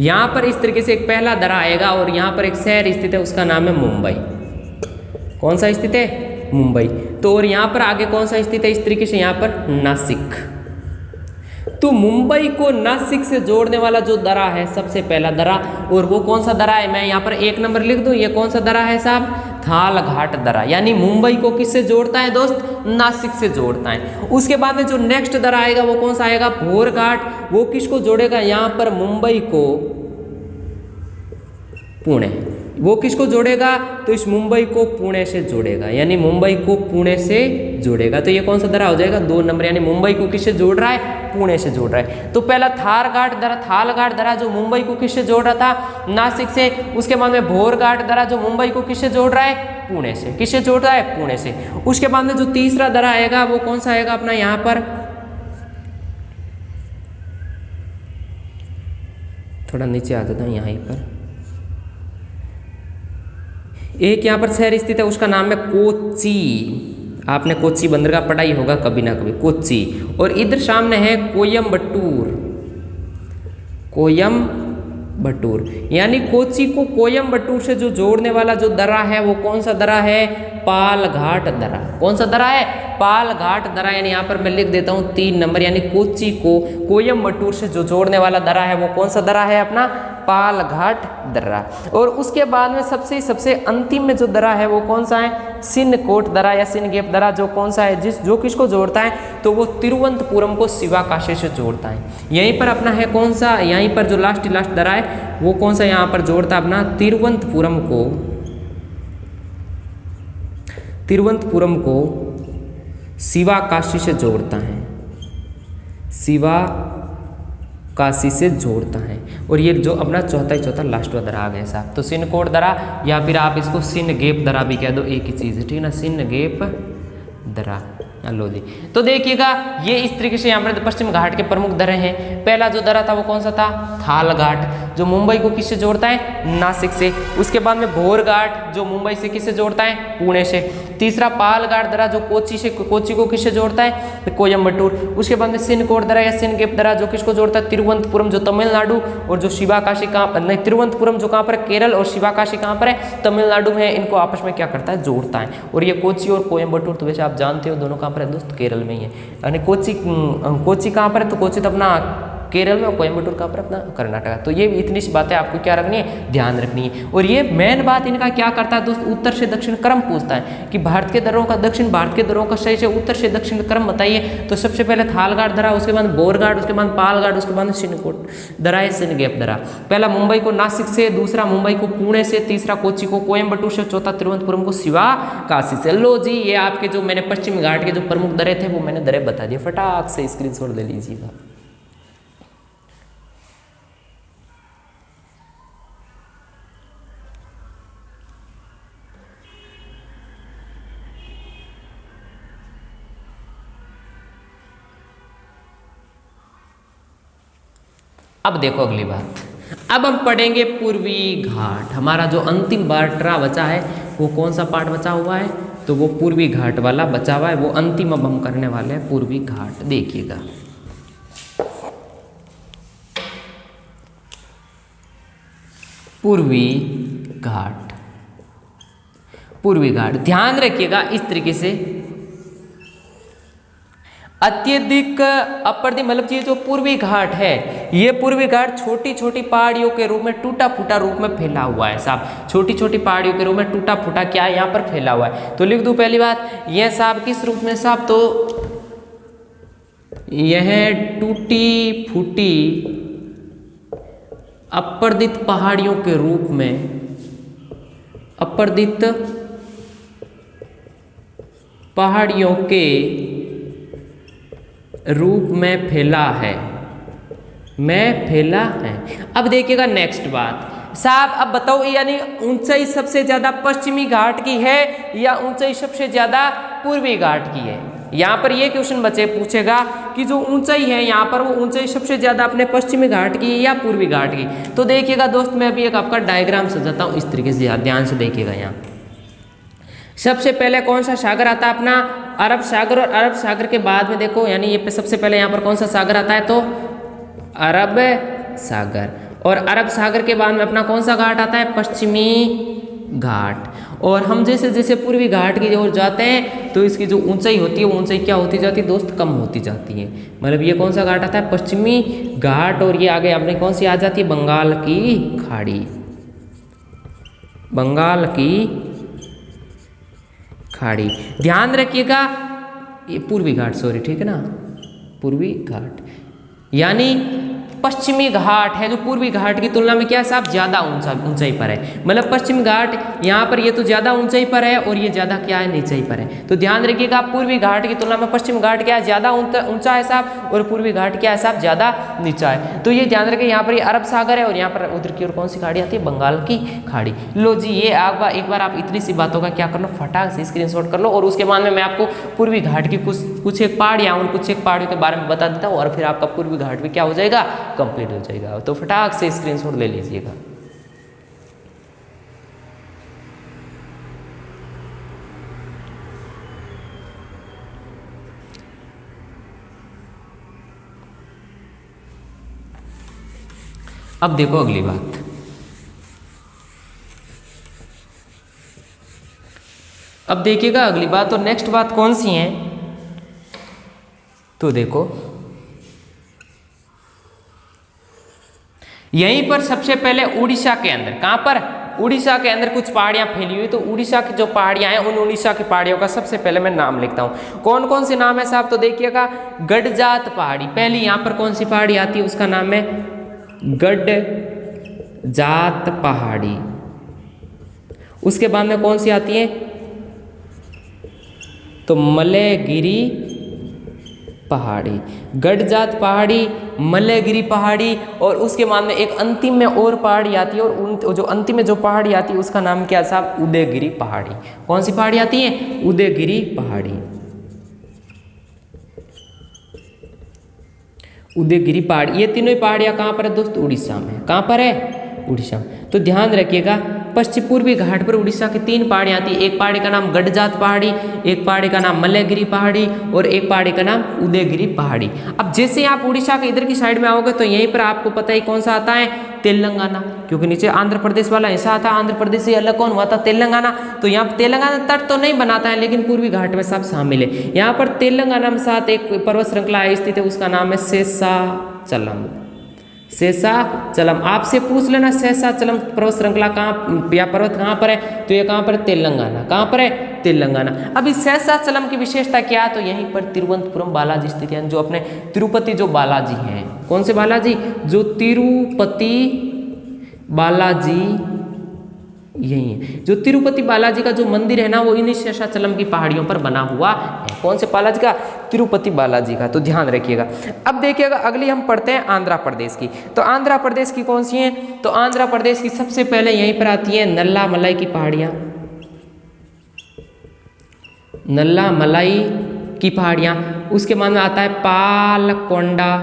यहाँ पर इस तरीके से एक पहला दर्रा आएगा और यहाँ पर एक शहर स्थित है, उसका नाम है मुंबई। कौन सा स्थित है, मुंबई। तो और यहाँ पर आगे कौन सा स्थित है, इस तरीके से यहाँ पर नासिक। तो मुंबई को नासिक से जोड़ने वाला जो दर्रा है सबसे पहला दर्रा, और वो कौन सा दर्रा है, मैं यहाँ पर 1 नंबर लिख दूं, ये कौन सा दर्रा है साहब, थालघाट दर्रा। यानी मुंबई को किससे जोड़ता है दोस्त, नासिक से जोड़ता है। उसके बाद में जो नेक्स्ट दर्रा आएगा वो कौन सा आएगा, भोरघाट। वो किसको जोड़ेगा, यहाँ पर मुंबई को पुणे। वो किसको जोड़ेगा, तो इस मुंबई को पुणे से जोड़ेगा, यानी मुंबई को पुणे से जोड़ेगा। तो ये कौन सा दर्रा हो जाएगा, 2 नंबर। यानी मुंबई को किससे जोड़ रहा है, पुणे से जोड़ रहा है। तो पहला थालघाट दर्रा जो मुंबई को किससे जोड़ रहा था, नासिक से। उसके बाद में भोरघाट दर्रा जो मुंबई को किससे जोड़ रहा है, पुणे से। किससे जोड़ रहा है, पुणे से। उसके बाद में जो तीसरा दर्रा आएगा वो कौन सा आएगा अपना, यहाँ पर थोड़ा नीचे आ जाता हूँ, यहाँ पर एक यहाँ पर शहर स्थित है, उसका नाम है कोच्चि। आपने कोच्चि बंदरगाह पढ़ाई होगा कभी ना कभी, कोच्चि। और इधर सामने है कोयम्बटूर। यानी कोच्चि को कोयम्बटूर से जो जोड़ने वाला जो दर्रा है वो कौन सा दर्रा है, पालघाट दर्रा। कौन सा दर्रा है, पालघाट दर्रा। यानी यहाँ पर मैं लिख देता हूँ 3 नंबर। यानी कोच्चि को कोयम्बटूर से जो जोड़ने वाला दर्रा है वो कौन सा दर्रा है अपना, पालघाट दर्रा। और उसके बाद में सबसे अंतिम में जो दर्रा है वो कौन सा है, सिनकोट दर्रा या सिनगेप दर्रा। जो कौन सा है, जो किसको जोड़ता है, तो वो तिरुवनंतपुरम को शिवकाशी से जोड़ता है। यहीं पर अपना है कौन सा, यहीं पर जो लास्ट दर्रा है वो कौन सा यहाँ पर जोड़ता है अपना, तिरुवनंतपुरम को शिवकाशी से जोड़ता है, शिवकाशी से जोड़ता है। और ये जो अपना चौथा लास्ट वाला दर्रा आ गया साहब। तो सिनकोट दर्रा या फिर आप इसको सिनगेप दर्रा भी कह दो, एक ही चीज़ है, ठीक है ना, सिनगेप दर्रा। लो जी, तो देखिएगा ये इस तरीके से यहाँ पर पश्चिम घाट के प्रमुख दर्रे हैं। पहला जो दर्रा था वो कौन सा था, थालघाट, जो मुंबई को किससे जोड़ता है, नासिक से। उसके बाद में भोरघाट जो मुंबई से किससे जोड़ता है, पुणे से। तीसरा पालघाट दर्रा जो कोच्चि को किससे जोड़ता है, कोयम्बटूर। उसके बाद में सिनकोट दर्रा या सिनगेप दर्रा जो किसको जोड़ता है, तिरुवनंतपुरम जो तमिलनाडु, और जो शिवकाशी कहाँ नहीं, तिरुवनंतपुरम जो कहाँ पर है, केरल, और शिवकाशी कहाँ पर है, तमिलनाडु में है। इनको आपस में क्या करता है, जोड़ता है। और ये कोच्चि और कोयम्बटूर तो वैसे आप जानते हो दोनों कहाँ पर है दोस्त, केरल में ही है। यानी कोच्चि कहाँ पर है, तो कोच्चि तो अपना केरल में, और कोयम्बटूर कहाँ पर अपना कर्नाटक। तो ये इतनी सी बातें आपको क्या रखनी है, ध्यान रखनी है। और ये मेन बात इनका क्या करता है दोस्त, उत्तर से दक्षिण क्रम पूछता है कि भारत के दर्रों का, दक्षिण भारत के दर्रों का सही से उत्तर से दक्षिण क्रम बताइए। तो सबसे पहले थालघाट दर्रा, उसके बाद बोरघाट, उसके बाद पालघाट, उसके बाद सिनकोट दर्रा है, सिनगेप दर्रा। पहला मुंबई को नासिक से, दूसरा मुंबई को पुणे से, तीसरा कोच्चि को कोयम्बटूर से, चौथा तिरुवनंतपुरम को शिवकाशी से। लो जी, ये आपके जो मैंने पश्चिमी घाट के जो प्रमुख दर्रे थे वो मैंने दर्रे बता दिए। फटाक से स्क्रीनशॉट ले लीजिएगा। अब देखो अगली बात, अब हम पढ़ेंगे पूर्वी घाट। हमारा जो अंतिम बाटरा बचा है वो कौन सा पार्ट बचा हुआ है, तो वो पूर्वी घाट वाला बचा हुआ है। वो अंतिम अब हम करने वाले हैं पूर्वी घाट। देखिएगा पूर्वी घाट ध्यान रखिएगा इस तरीके से, अत्यधिक अपर्दी मतलब ये जो पूर्वी घाट है, ये पूर्वी घाट छोटी छोटी पहाड़ियों के रूप में, टूटा फूटा रूप में फैला हुआ है साहब। छोटी छोटी पहाड़ियों के रूप में टूटा फूटा क्या है, यहाँ पर फैला हुआ है। तो लिख दूं पहली बात, यह साहब किस रूप में साहब, तो यह टूटी फूटी अपर्दित पहाड़ियों के रूप में, अपर्दित पहाड़ियों के रूप में फैला है, में फैला है। अब देखिएगा नेक्स्ट बात साहब, अब बताओ यानी ऊंचाई सबसे ज्यादा पश्चिमी घाट की है या ऊंचाई सबसे ज्यादा पूर्वी घाट की है। यहाँ पर ये क्वेश्चन बच्चे पूछेगा कि जो ऊंचाई है यहाँ पर वो ऊंचाई सबसे ज्यादा अपने पश्चिमी घाट की है या पूर्वी घाट की। तो देखिएगा दोस्त, मैं अभी एक आपका डायग्राम सजाता हूँ इस तरीके से, ध्यान से देखिएगा। यहाँ सबसे पहले कौन सा सागर आता है अपना, अरब सागर, और अरब सागर के बाद में देखो यानी ये सबसे पहले यहाँ पर कौन सा सागर आता है, तो अरब सागर, और अरब सागर के बाद में अपना कौन सा घाट आता है, पश्चिमी घाट। और हम जैसे जैसे पूर्वी घाट की ओर जाते हैं तो इसकी जो ऊंचाई होती है वो ऊंचाई क्या होती जाती है दोस्त, कम होती जाती है। मतलब ये कौन सा घाट आता है, पश्चिमी घाट, और ये आगे अपने कौन सी आ जाती है, बंगाल की खाड़ी, बंगाल की खाड़ी। ध्यान रखिएगा ये पूर्वी घाट, सॉरी, ठीक है ना, पूर्वी घाट यानी पश्चिमी घाट है जो पूर्वी घाट की तुलना में क्या है साहब, ज्यादा ऊंचाई पर है। मतलब पश्चिमी घाट यहाँ पर ये तो ज्यादा ऊंचाई पर है और ये ज्यादा क्या है, नीचाई पर है। तो ध्यान रखिएगा पूर्वी घाट की तुलना में पश्चिम घाट क्या है, ज्यादा ऊंचा है साहब, और पूर्वी घाट क्या है साहब, ज्यादा नीचा है। तो ये ध्यान रखिए, यहाँ पर ये अरब सागर है और यहाँ पर उधर की ओर कौन सी खाड़ी आती है, बंगाल की खाड़ी। लो जी, ये एक बार आप इतनी सी बातों का क्या कर लो, फटाक से स्क्रीनशॉट कर लो, और उसके बाद में मैं आपको पूर्वी घाट की कुछ एक पहाड़ियाँ, उन कुछ एक पहाड़ियों के बारे में बता देता हूँ, और फिर आपका पूर्वी घाट भी क्या हो जाएगा, कंप्लीट हो जाएगा। तो फटाक से स्क्रीनशॉट ले लीजिएगा। अब देखो अगली बात, अब देखिएगा अगली बात, और नेक्स्ट बात कौन सी है, तो देखो यहीं पर सबसे पहले उड़ीसा के अंदर, कहां पर, उड़ीसा के अंदर कुछ पहाड़ियां फैली हुई। तो उड़ीसा की जो पहाड़ियां हैं, उन उड़ीसा की पहाड़ियों का सबसे पहले मैं नाम लिखता हूं। कौन कौन से नाम है साहब, तो देखिएगा गडजात पहाड़ी, पहली यहां पर कौन सी पहाड़ी आती है, उसका नाम है गडजात पहाड़ी। उसके बाद में कौन सी आती है, तो मलयगिरी पहाड़ी, गडजात पहाड़ी, मलयगिरी पहाड़ी, और उसके बाद में एक अंतिम में और पहाड़ी आती है, और जो अंतिम में जो पहाड़ी आती है उसका नाम क्या साहब, उदयगिरी पहाड़ी। कौन सी पहाड़ी आती है, उदयगिरी पहाड़ी, उदयगिरी पहाड़ी। ये तीनों ही पहाड़ियां कहाँ पर है दोस्त, उड़ीसा में। कहाँ पर है, उड़ीसा में। तो ध्यान रखिएगा पश्चिम पूर्वी घाट पर उड़ीसा की 3 पहाड़ियां आती है। एक पहाड़ी का नाम गडजात पहाड़ी, एक पहाड़ी का नाम मलयगिरी पहाड़ी, और एक पहाड़ी का नाम उदयगिरी पहाड़ी। अब जैसे आप उड़ीसा के इधर की साइड में आओगे तो यहीं पर आपको पता है कौन सा आता है, तेलंगाना, क्योंकि नीचे आंध्र प्रदेश वाला हिस्सा आता है। आंध्र प्रदेश से अलग कौन हुआ था, तेलंगाना। तो यहाँ तेलंगाना तट तो नहीं बनाता है, लेकिन पूर्वी घाट में सब शामिल है। यहाँ पर तेलंगाना में साथ एक पर्वत श्रृंखला स्थित है, उसका नाम है शेषाचलम। शेषाचलम, आपसे पूछ लेना शेषाचलम पर्वत श्रृंखला कहाँ या पर्वत कहाँ पर है, तो ये कहाँ पर है, तेलंगाना। कहाँ पर है, तेलंगाना। अब इस शेषाचलम की विशेषता क्या है, तो यहीं पर तिरुवनंतपुरम बालाजी स्थित है, जो अपने तिरुपति जो बालाजी हैं। कौन से बालाजी, जो तिरुपति बालाजी, यही है जो तिरुपति बालाजी का जो मंदिर है ना, वो इन्हीं शेषाचलम की पहाड़ियों पर बना हुआ है। कौन से बालाजी का, तिरुपति बालाजी का। तो ध्यान रखिएगा। अब देखिएगा अगली हम पढ़ते हैं आंध्र प्रदेश की। तो आंध्र प्रदेश की कौन सी है, तो आंध्र प्रदेश की सबसे पहले यहीं पर आती है नल्ला मलाई की पहाड़ियां, नल्ला मलाई की पहाड़ियां। उसके बाद में आता है पालकोंडा,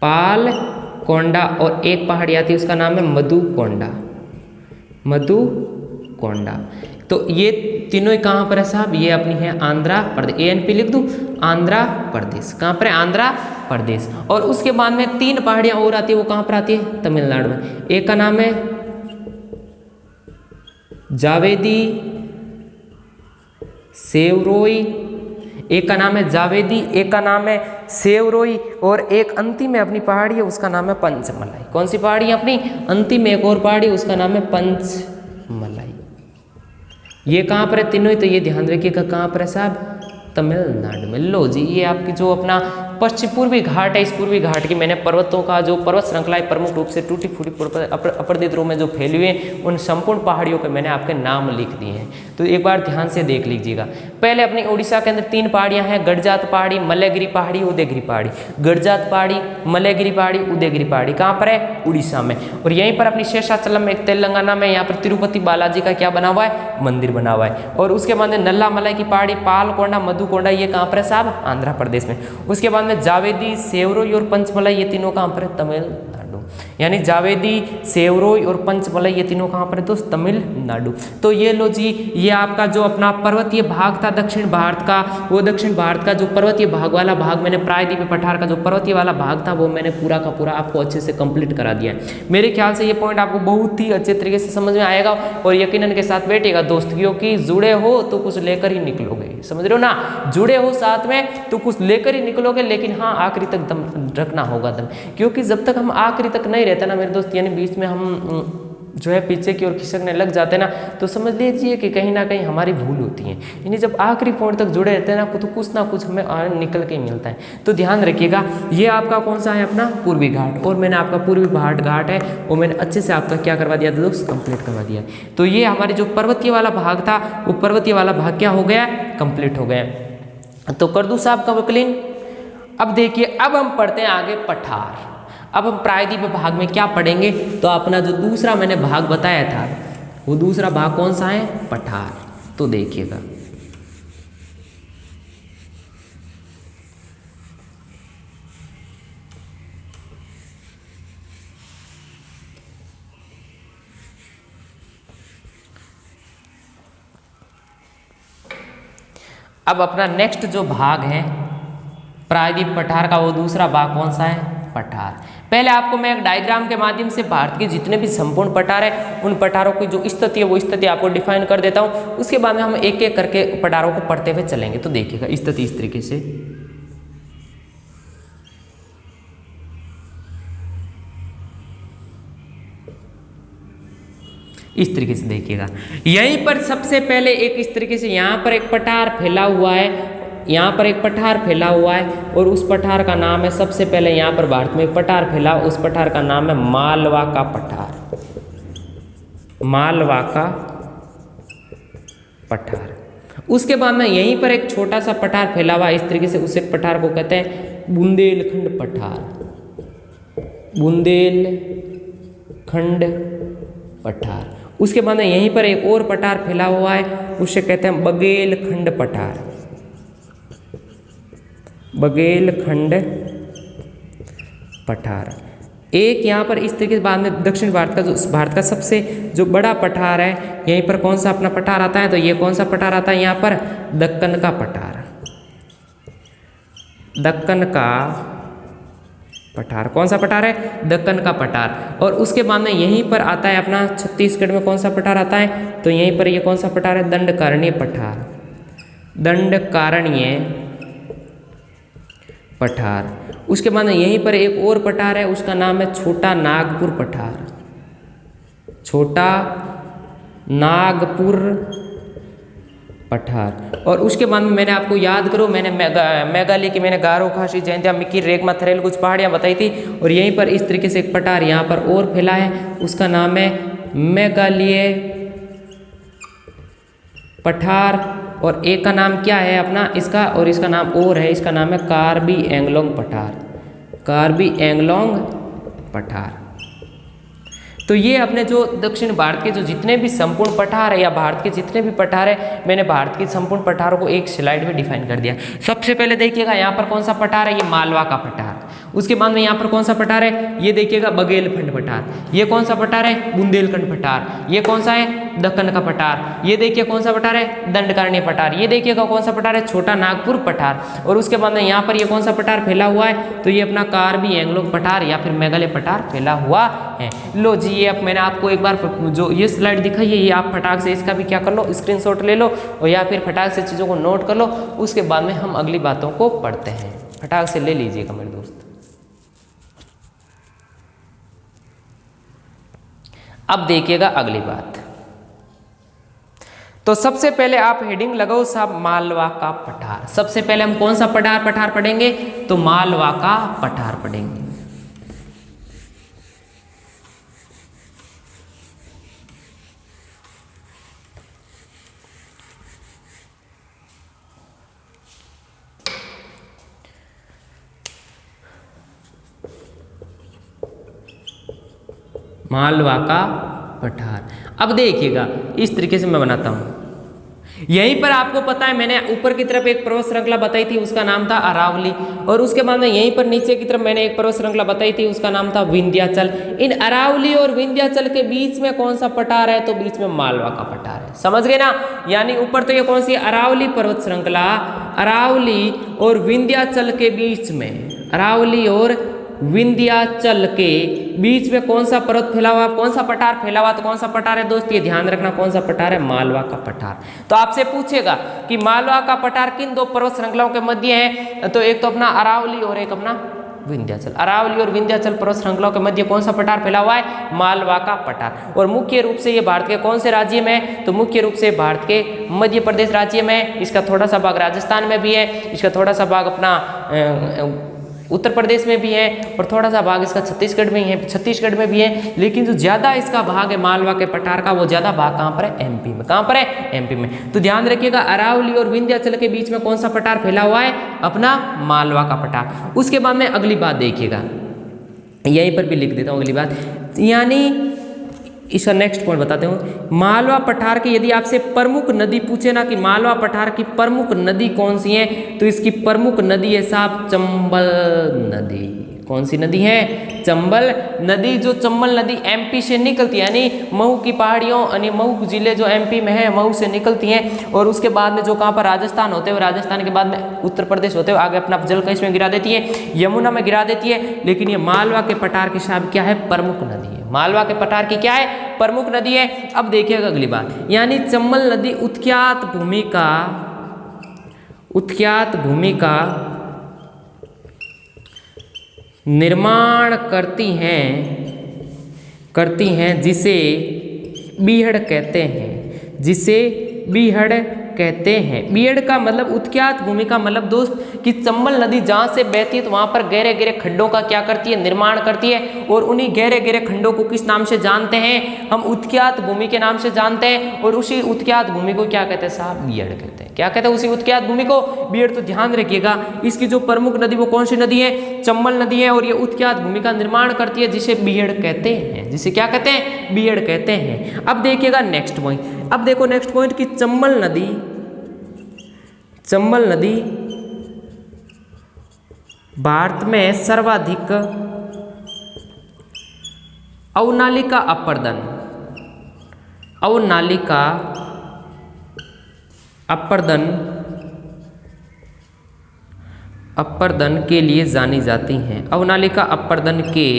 पालकोंडा, और एक पहाड़ी आती है उसका नाम है मधुकोंडा, मधुकोंडा। तो ये तीनों ही कहाँ पर है साहब, ये अपनी है आंध्र प्रदेश। ANP लिख दूँ, आंध्र प्रदेश। कहाँ पर है, आंध्र प्रदेश। और उसके बाद में 3 पहाड़ियाँ और आती है, वो कहाँ पर आती है, तमिलनाडु में। एक का नाम है जावेदी सेवरोई, एक का नाम है जावेदी, एक का नाम है सेवरोई, और एक अंतिम में अपनी पहाड़ी है उसका नाम है पंचमलाई। कौन सी पहाड़ी है अपनी, अंतिम में एक और पहाड़ी उसका नाम है पंचमलाई। ये कहाँ पर है तीनों ही, तो ये ध्यान रखिएगा कहाँ पर है साहब, तमिलनाडु में। लो जी, ये आपकी जो अपना पश्चिम पूर्वी घाट है, इस पूर्वी घाट की मैंने पर्वतों का जो पर्वत श्रृंखलाएं प्रमुख रूप से टूटी फूटी अपरदित रूप में जो फैली हुई हैं, उन संपूर्ण पहाड़ियों के मैंने आपके नाम लिख दिए हैं। तो एक बार ध्यान से देख लीजिएगा। पहले अपनी उड़ीसा के अंदर 3 पहाड़ियां हैं, गडजात पहाड़ी, मलयगिरी पहाड़ी, उदयगिरी पहाड़ी। गडजात पहाड़ी, मलयगिरी पहाड़ी, उदयगिरी पहाड़ी कहाँ पर है? उड़ीसा में। और यहीं पर अपनी शेषाचलम में तेलंगाना में, यहाँ पर तिरुपति बालाजी का क्या बना हुआ है? मंदिर बना हुआ है। और उसके बाद में नल्लामलाई की पहाड़ी, पालकोंडा, मधुकोंडा, ये कहाँ पर है साहब? आंध्र प्रदेश में। उसके बाद में जावेदी, सेवरोई और पंचमलाई, ये तीनों कहाँ पर है? तमिलनाडु। यानी जावेदी, सेवरोई और पंचमलाई, ये तीनों कहाँ पर है दोस्त? तमिलनाडु। तो ये लो जी, ये आपका जो अपना पर्वतीय भाग था दक्षिण भारत का, वो दक्षिण भारत का जो पर्वतीय भाग वाला भाग मैंने प्रायद्वीपीय पठार का जो पर्वतीय वाला भाग था वो मैंने पूरा का पूरा आपको अच्छे से कंप्लीट करा दिया है। मेरे ख्याल से ये पॉइंट आपको बहुत ही अच्छे तरीके से समझ में आएगा और यकीनन के साथ बैठेगा दोस्त, क्योंकि जुड़े हो तो कुछ लेकर ही निकलोगे, समझ रहे हो ना? जुड़े हो साथ में तो कुछ लेकर ही निकलोगे, लेकिन हाँ आखिरी तक दम रखना होगा दम, क्योंकि जब तक हम आखिरी तक नहीं रहते ना मेरे दोस्त, यानी बीच में हम जो है पीछे की ओर खिसकने लग जाते हैं ना, तो समझ लीजिए कि कहीं ना कहीं हमारी भूल होती है। यानी जब आखिरी पॉइंट तक जुड़े रहते हैं ना, तो कुछ ना कुछ हमें निकल के मिलता है। तो ध्यान रखिएगा, ये आपका कौन सा है? अपना पूर्वी घाट। और मैंने आपका पूर्वी घाट है वो मैंने अच्छे से आपका क्या करवा दिया था दोस्त? कंप्लीट करवा दिया। तो ये हमारे जो पर्वतीय वाला भाग था, वो पर्वतीय वाला भाग क्या हो गया? कंप्लीट हो गया। तो कर दूं साहब का क्लीन। अब देखिए, अब हम पढ़ते हैं आगे पठार। अब हम प्रायद्वीपीय भाग में क्या पढ़ेंगे? तो अपना जो दूसरा मैंने भाग बताया था, वो दूसरा भाग कौन सा है? पठार। तो देखिएगा, अब अपना नेक्स्ट जो भाग है प्रायद्वीप पठार का, वो दूसरा भाग कौन सा है? पठार। पहले आपको मैं एक डायग्राम के माध्यम से भारत के जितने भी संपूर्ण पठार है, उन पठारों की जो स्थिति है वो स्थिति आपको डिफाइन कर देता हूँ। उसके बाद में हम एक एक करके पठारों को पढ़ते हुए चलेंगे। तो देखिएगा स्थिति इस तरीके से, इस तरीके से देखिएगा। यहीं पर सबसे पहले एक इस तरीके से यहाँ पर एक पठार फैला हुआ है, यहाँ पर एक पठार फैला हुआ है और उस पठार का नाम है, सबसे पहले यहाँ पर भारत में एक पठार फैला, उस पठार का नाम है मालवा का पठार। मालवा का पठार। उसके बाद में यहीं पर एक छोटा सा पठार फैला हुआ इस तरीके से, उस एक पठार को कहते हैं बुंदेलखंड पठार। बुंदेलखंड पठार। उसके बाद में यहीं पर एक और पठार फैला हुआ है, उसे कहते हैं बघेलखंड पठार। बघेलखंड पठार। एक यहाँ पर इस तरीके से बाद में दक्षिण भारत का, जो भारत का सबसे जो बड़ा पठार है, यहीं पर कौन सा अपना पठार आता है? तो ये कौन सा पठार आता है? यहाँ पर दक्कन का पठार। दक्कन का पठार। कौन सा पठार है? दक्कन का पठार। और उसके बाद में यहीं पर आता है अपना छत्तीसगढ़ में कौन सा पठार आता है? तो यहीं पर ये कौन सा पठार है? दंडकारण्य पठार। दंडकारण्य पठार। उसके बाद में यहीं पर एक और पठार है, उसका नाम है छोटा नागपुर पठार। छोटा नागपुर पठार। और उसके बाद में मैंने आपको याद करो, मैंने मेघालय की मैंने गारो, खासी, जयंतिया, मिकी, रेगमा, थरेल कुछ पहाड़ियाँ बताई थी। और यहीं पर इस तरीके से एक पठार यहाँ पर और फैला है, उसका नाम है मेघालय पठार। और एक का नाम क्या है अपना इसका, और इसका नाम और है, इसका नाम है कार्बी एंगलोंग पठार। कार्बी एंगलोंग पठार। तो ये अपने जो दक्षिण भारत के जो जितने भी संपूर्ण पठार है या भारत के जितने भी पठार है, मैंने भारत के संपूर्ण पठारों को एक स्लाइड में डिफाइन कर दिया। सबसे पहले देखिएगा यहाँ पर कौन सा पठार है? ये मालवा का पठार। उसके बाद में यहाँ पर कौन सा पठार है? ये देखिएगा बघेलखंड पठार। ये कौन सा पठार है? बुंदेलखंड पठार। ये कौन सा है? दक्कन का पठार। ये देखिए कौन सा पठार है? दंडकारण्य पठार। ये देखिएगा कौन सा पठार है? छोटा नागपुर पठार। और उसके बाद में यहाँ पर ये कौन सा पठार फैला हुआ है? तो ये अपना कार्बी एंगलोंग पठार या फिर मेघालय पठार फैला हुआ है। लो जी, ये अब मैंने आपको एक बार जो ये स्लाइड दिखाई है, ये आप फटाक से इसका भी क्या कर लो, स्क्रीनशॉट ले लो और या फिर फटाक से चीज़ों को नोट कर लो। उसके बाद में हम अगली बातों को पढ़ते हैं। फटाक से ले लीजिएगा मेरे दोस्त। अब देखिएगा अगली बात। तो सबसे पहले आप हेडिंग लगाओ साहब मालवा का पठार। सबसे पहले हम कौन सा पठार पढ़ेंगे? तो मालवा का पठार पढ़ेंगे। मालवा का पठार। अब देखिएगा इस तरीके से मैं बनाता हूं। यहीं पर आपको पता है मैंने ऊपर की तरफ एक पर्वत श्रृंखला बताई थी, उसका नाम था अरावली, और उसके बाद में यहीं पर नीचे की तरफ मैंने एक पर्वत श्रृंखला बताई थी, उसका नाम था विंध्याचल। इन अरावली और विंध्याचल के बीच में कौन सा पठार है? तो बीच में मालवा का पठार है। समझ गए ना? यानी ऊपर तो ये कौन सी अरावली पर्वत श्रृंखला, अरावली और विंध्याचल के बीच में, अरावली और विंध्याचल के बीच में कौन सा पर्वत फैला हुआ, कौन सा पठार फैला हुआ? तो कौन सा पठार है दोस्त? ये ध्यान रखना, कौन सा पठार है? मालवा का पठार। तो आपसे पूछेगा कि मालवा का पठार किन दो पर्वत श्रृंखलाओं के मध्य है? तो एक तो अपना अरावली और एक अपना विंध्याचल। अरावली और विंध्याचल पर्वत श्रृंखलाओं के मध्य कौन सा पठार फैला हुआ है? मालवा का पठार। और मुख्य रूप से ये भारत के कौन से राज्य में है? तो मुख्य रूप से भारत के मध्य प्रदेश राज्य में, इसका थोड़ा सा भाग राजस्थान में भी है, इसका थोड़ा सा भाग अपना उत्तर प्रदेश में भी है, और थोड़ा सा भाग इसका छत्तीसगढ़ में ही है, छत्तीसगढ़ में भी है। लेकिन जो ज़्यादा इसका भाग है मालवा के पठार का, वो ज़्यादा भाग कहाँ पर है? एमपी में। कहाँ पर है? एमपी में। तो ध्यान रखिएगा अरावली और विंध्याचल के बीच में कौन सा पठार फैला हुआ है? अपना मालवा का पठार। उसके बाद में अगली बात देखिएगा, यहीं पर भी लिख देता हूँ अगली बात, यानी इसका नेक्स्ट पॉइंट बताते हूँ। मालवा पठार की यदि आपसे प्रमुख नदी पूछे ना कि मालवा पठार की प्रमुख नदी कौन सी है, तो इसकी प्रमुख नदी है साहब चंबल नदी। कौन सी नदी है? चंबल नदी। जो चंबल नदी एमपी से निकलती है, यानी महू की पहाड़ियों, यानी महू जिले जो एमपी में है, महू से निकलती हैं, और उसके बाद में जो कहाँ पर राजस्थान होते हुए, राजस्थान के बाद में उत्तर प्रदेश होते हुए आगे अपना जल का इसमें गिरा देती है, यमुना में गिरा देती है। लेकिन ये मालवा के पठार की साहब क्या है? प्रमुख नदी है। मालवा के पठार की क्या है? प्रमुख नदी है। अब देखिएगा अगली बात, यानी चंबल नदी उत्ख्यात भूमि का निर्माण करती हैं जिसे बीहड़ कहते हैं। बीहड़ का मतलब उत्ख्यात भूमि का मतलब दोस्त कि चंबल नदी जहाँ से बहती है तो वहाँ पर गहरे गहरे खड्डों का क्या करती है? निर्माण करती है। और उन्हीं गहरे गहरे खड्डों को किस नाम से जानते हैं? हम उत्ख्यात भूमि के नाम से जानते हैं। और उसी उत्ख्यात भूमि को क्या कहते हैं साहब? बीहड़ कहते हैं। क्या कहते हैं उसी उत्ख्यात भूमि को? बीहड़। तो ध्यान रखिएगा इसकी जो प्रमुख नदी वो कौन सी नदी है? चंबल नदी है। और ये उत्ख्यात भूमि का निर्माण करती है जिसे बीहड़ कहते हैं। जिसे क्या कहते हैं? बीहड़ कहते हैं। अब देखिएगा नेक्स्ट पॉइंट। अब देखो नेक्स्ट पॉइंट कि चंबल नदी भारत में सर्वाधिक अवनालिका अपर्दन के लिए जानी जाती हैं। अवनालिका अपर्दन के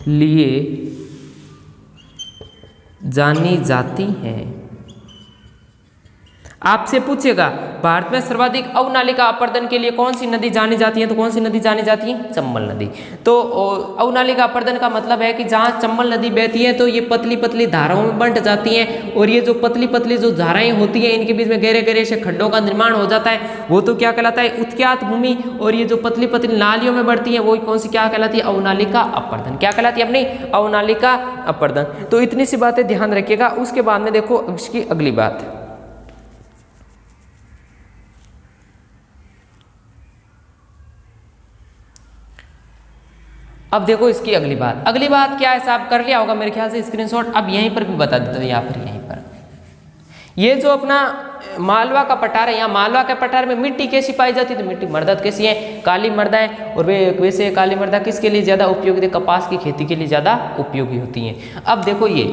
लिए जानी जाती हैं। आपसे पूछेगा भारत में सर्वाधिक अवनालिका अपर्दन के लिए कौन सी नदी जानी जाती है? तो कौन सी नदी जानी जाती है? चंबल नदी। तो अवनालिका अपर्दन का मतलब है कि जहाँ चंबल नदी बहती है तो ये पतली पतली धाराओं में बंट जाती हैं, और ये जो पतली पतली जो धाराएं होती हैं इनके बीच में गहरे गहरे से खड्डों का निर्माण हो जाता है। वो तो क्या कहलाता है? उत्ख्यात भूमि। और ये जो पतली पतली नालियों में बढ़ती है वो कौन सी क्या कहलाती है? अवनालिका अपर्दन। क्या कहलाती है अपनी? अवनालिका अपर्दन। तो इतनी सी बातें ध्यान रखिएगा। उसके बाद में देखो इसकी अगली बात, अब देखो इसकी अगली बात क्या है साहब? कर लिया होगा मेरे ख्याल से स्क्रीनशॉट। अब यहीं पर भी बता देता हूँ, यहाँ पर यहीं पर ये जो अपना मालवा का पठार है, यहाँ मालवा के पठार में मिट्टी कैसी पाई जाती है? तो मिट्टी मृदा कैसी है? काली मृदा है। और वे वैसे काली मृदा किसके लिए ज़्यादा उपयोगी थी? कपास की खेती के लिए ज़्यादा उपयोगी होती हैं। अब देखो ये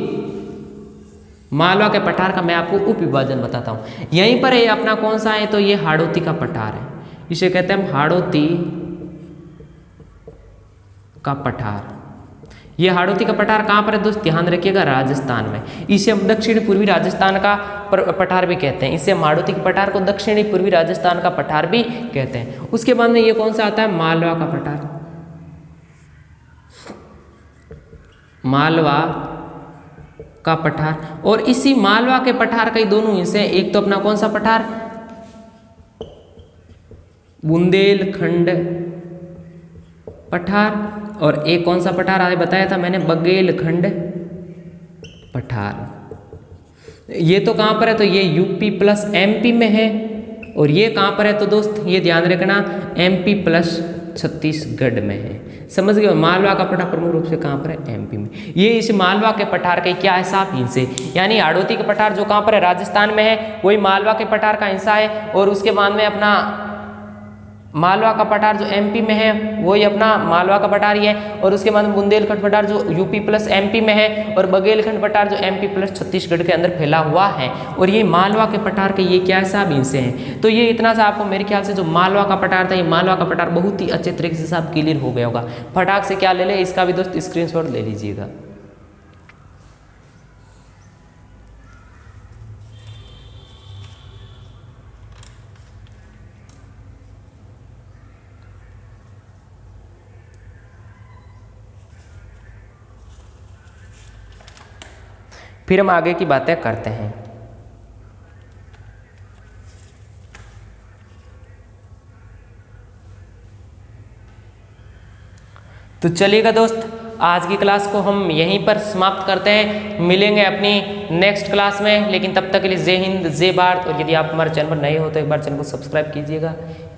मालवा के पठार का मैं आपको उप विभाजन बताता हूँ। यहीं पर ये अपना कौन सा है? तो ये हाड़ौती का पठार है। इसे कहते हैं हम हाड़ौती का पठार। ये हाड़ौती का पठार कहाँ पर है दोस्त? ध्यान रखिएगा राजस्थान में। इसे हम दक्षिणी पूर्वी राजस्थान का पठार भी कहते हैं। इसे हम हाड़ौती के पठार को दक्षिणी पूर्वी राजस्थान का पठार भी कहते हैं। उसके बाद में ये कौन सा आता है? मालवा का पठार। मालवा का पठार, और इसी मालवा के पठार के दोनों हिस्से हैं। एक तो अपना कौन सा पठार, बुंदेलखंड पठार, और एक कौन सा पठार आगे बताया था मैंने, बघेलखंड पठार। ये तो कहाँ पर है, तो ये यूपी प्लस एमपी में है, और ये कहाँ पर है तो दोस्त ये ध्यान रखना, एमपी प्लस छत्तीसगढ़ में है। समझ गए, मालवा का पठार प्रमुख रूप से कहाँ पर है, एमपी में। ये इस मालवा के पठार के क्या है साहब, हिस्से, यानी हाड़ौती के पठार जो कहाँ पर है, राजस्थान में है, वही मालवा के पठार का हिस्सा है। और उसके बाद में अपना मालवा का पठार जो एमपी में है वही अपना मालवा का पठार ही है, और उसके बाद बुंदेलखंड पठार जो यूपी प्लस एमपी में है, और बघेलखंड पठार जो एमपी प्लस छत्तीसगढ़ के अंदर फैला हुआ है। और ये मालवा के पठार के ये क्या है साहब, हिस्से हैं। तो ये इतना सा आपको मेरे ख्याल से जो मालवा का पठार था, ये मालवा का पठार बहुत ही अच्छे तरीके से साहब क्लियर हो गया होगा। फटाक से क्या ले ले, इसका भी दोस्त स्क्रीनशॉट ले लीजिएगा। फिर हम आगे की बातें करते हैं। तो चलिएगा दोस्त, आज की क्लास को हम यहीं पर समाप्त करते हैं। मिलेंगे अपनी नेक्स्ट क्लास में, लेकिन तब तक के लिए जय हिंद, जय भारत। और यदि आप हमारे चैनल पर नए हो तो एक बार चैनल को सब्सक्राइब कीजिएगा,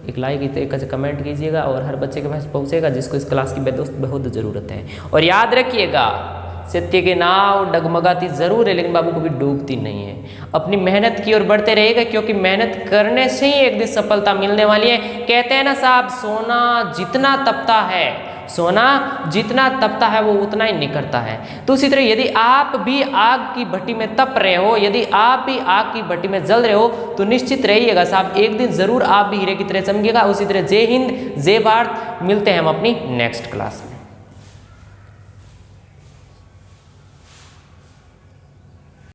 एक लाइक, एक कमेंट कीजिएगा, और हर बच्चे के पास पहुंचेगा जिसको इस क्लास की दोस्त बहुत ज़रूरत है। और याद रखिएगा, सत्य की नाव डगमगाती जरूर है, लेकिन बाबू कभी डूबती नहीं है। अपनी मेहनत की ओर बढ़ते रहेगा, क्योंकि मेहनत करने से ही एक दिन सफलता मिलने वाली है। कहते हैं ना साहब, सोना जितना तपता है, सोना जितना तपता है वो उतना ही निकलता है। तो उसी तरह यदि आप भी आग की भट्टी में तप रहे हो, यदि आप भी आग की भट्टी में जल रहे हो, तो निश्चित रहिएगा साहब, एक दिन जरूर आप भी हीरे की तरह चमकेगा। उसी तरह जय हिंद, जय भारत। मिलते हैं हम अपनी नेक्स्ट क्लास में।